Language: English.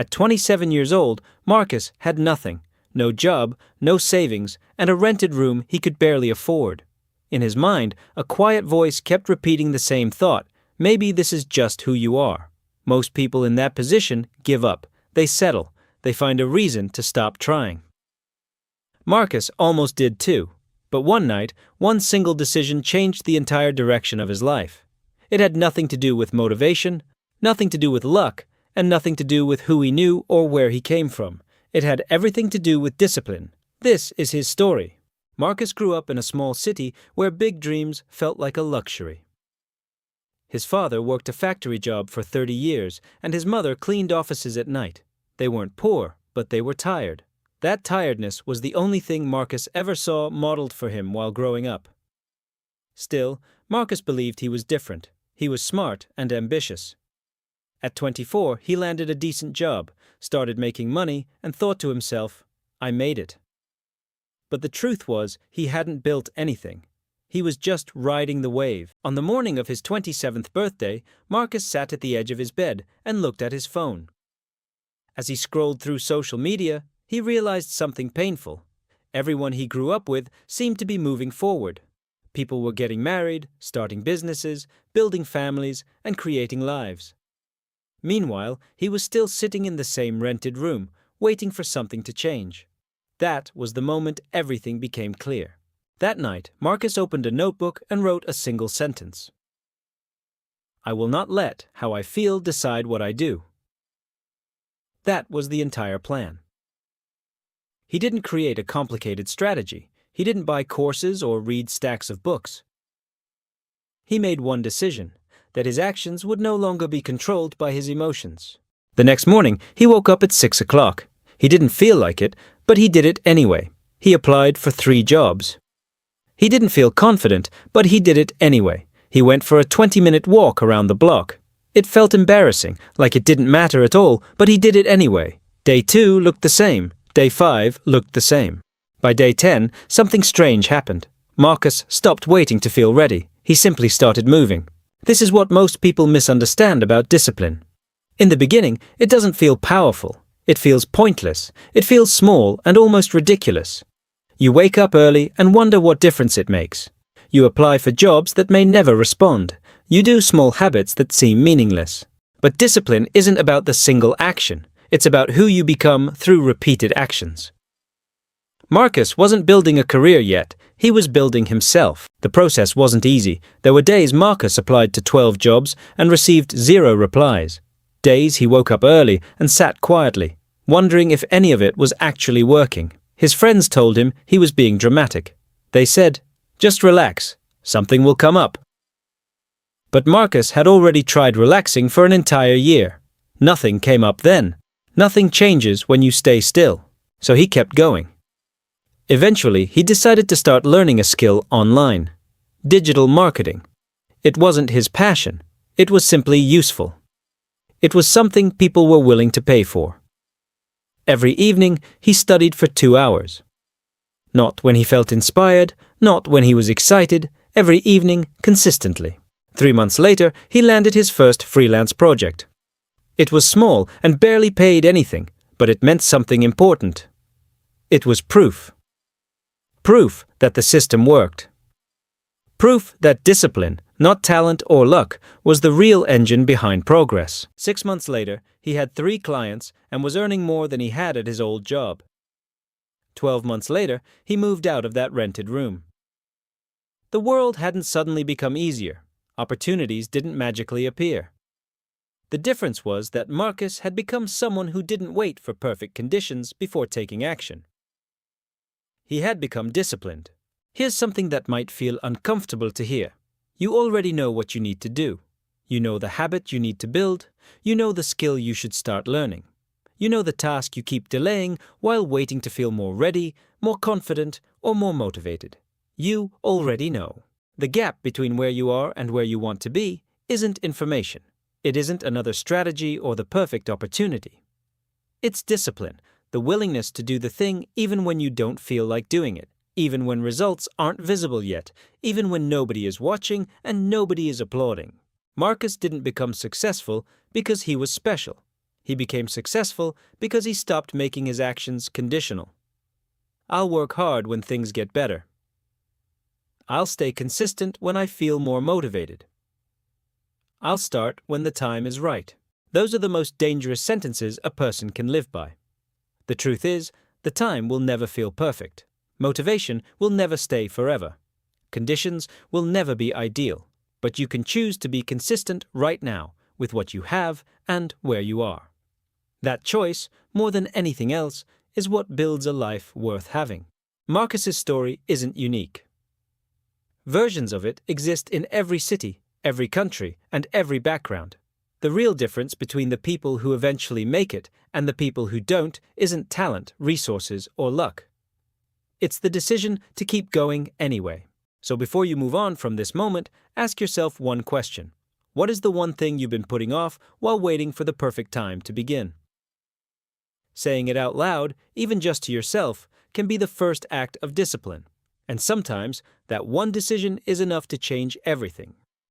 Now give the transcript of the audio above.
At 27 years old, Marcus had nothing, no job, no savings, and a rented room he could barely afford. In his mind, a quiet voice kept repeating the same thought: maybe this is just who you are. Most people in that position give up. They settle. They find a reason to stop trying. Marcus almost did too. But one night, one single decision changed the entire direction of his life. It had nothing to do with motivation, nothing to do with luck, and nothing to do with who he knew or where he came from. It had everything to do with discipline. This is his story. Marcus grew up in a small city where big dreams felt like a luxury. His father worked a factory job for 30 years, and his mother cleaned offices at night. They weren't poor, but they were tired. That tiredness was the only thing Marcus ever saw modeled for him while growing up. Still, Marcus believed he was different. He was smart and ambitious. At 24, he landed a decent job, started making money, and thought to himself, "I made it." But the truth was, he hadn't built anything. He was just riding the wave. On the morning of his 27th birthday, Marcus sat at the edge of his bed and looked at his phone. As he scrolled through social media, he realized something painful. Everyone he grew up with seemed to be moving forward. People were getting married, starting businesses, building families, and creating lives. Meanwhile, he was still sitting in the same rented room, waiting for something to change. That was the moment everything became clear. That night, Marcus opened a notebook and wrote a single sentence. "I will not let how I feel decide what I do." That was the entire plan. He didn't create a complicated strategy. He didn't buy courses or read stacks of books. He made one decision: that his actions would no longer be controlled by his emotions. The next morning, he woke up at 6 o'clock. He didn't feel like it, but he did it anyway. He applied for 3 jobs. He didn't feel confident, but he did it anyway. He went for a 20-minute walk around the block. It felt embarrassing, like it didn't matter at all, but he did it anyway. Day 2 looked the same. Day 5 looked the same. By day 10, something strange happened. Marcus stopped waiting to feel ready. He simply started moving. This is what most people misunderstand about discipline. In the beginning, it doesn't feel powerful. It feels pointless. It feels small and almost ridiculous. You wake up early and wonder what difference it makes. You apply for jobs that may never respond. You do small habits that seem meaningless. But discipline isn't about the single action. It's about who you become through repeated actions. Marcus wasn't building a career yet. He was building himself. The process wasn't easy. There were days Marcus applied to 12 jobs and received 0 replies. Days he woke up early and sat quietly, wondering if any of it was actually working. His friends told him he was being dramatic. They said, "Just relax. Something will come up." But Marcus had already tried relaxing for an entire year. Nothing came up then. Nothing changes when you stay still. So he kept going. Eventually, he decided to start learning a skill online: digital marketing. It wasn't his passion. It was simply useful. It was something people were willing to pay for. Every evening, he studied for 2 hours. Not when he felt inspired, not when he was excited, every evening, consistently. 3 months later, he landed his first freelance project. It was small and barely paid anything, but it meant something important. It was proof. Proof that the system worked. Proof that discipline, not talent or luck, was the real engine behind progress. 6 months later, he had 3 clients and was earning more than he had at his old job. 12 months later, he moved out of that rented room. The world hadn't suddenly become easier. Opportunities didn't magically appear. The difference was that Marcus had become someone who didn't wait for perfect conditions before taking action. He had become disciplined. Here's something that might feel uncomfortable to hear. You already know what you need to do. You know the habit you need to build. You know the skill you should start learning. You know the task you keep delaying while waiting to feel more ready, more confident, or more motivated. You already know. The gap between where you are and where you want to be isn't information. It isn't another strategy or the perfect opportunity. It's discipline, the willingness to do the thing even when you don't feel like doing it, even when results aren't visible yet, even when nobody is watching and nobody is applauding. Marcus didn't become successful because he was special. He became successful because he stopped making his actions conditional. I'll work hard when things get better. I'll stay consistent when I feel more motivated. I'll start when the time is right. Those are the most dangerous sentences a person can live by. The truth is, the time will never feel perfect. Motivation will never stay forever. Conditions will never be ideal, but you can choose to be consistent right now with what you have and where you are. That choice, more than anything else, is what builds a life worth having. Marcus's story isn't unique. Versions of it exist in every city, every country, and every background. The real difference between the people who eventually make it and the people who don't isn't talent, resources, or luck. It's the decision to keep going anyway. So before you move on from this moment, ask yourself one question. What is the one thing you've been putting off while waiting for the perfect time to begin? Saying it out loud, even just to yourself, can be the first act of discipline. And sometimes, that one decision is enough to change everything.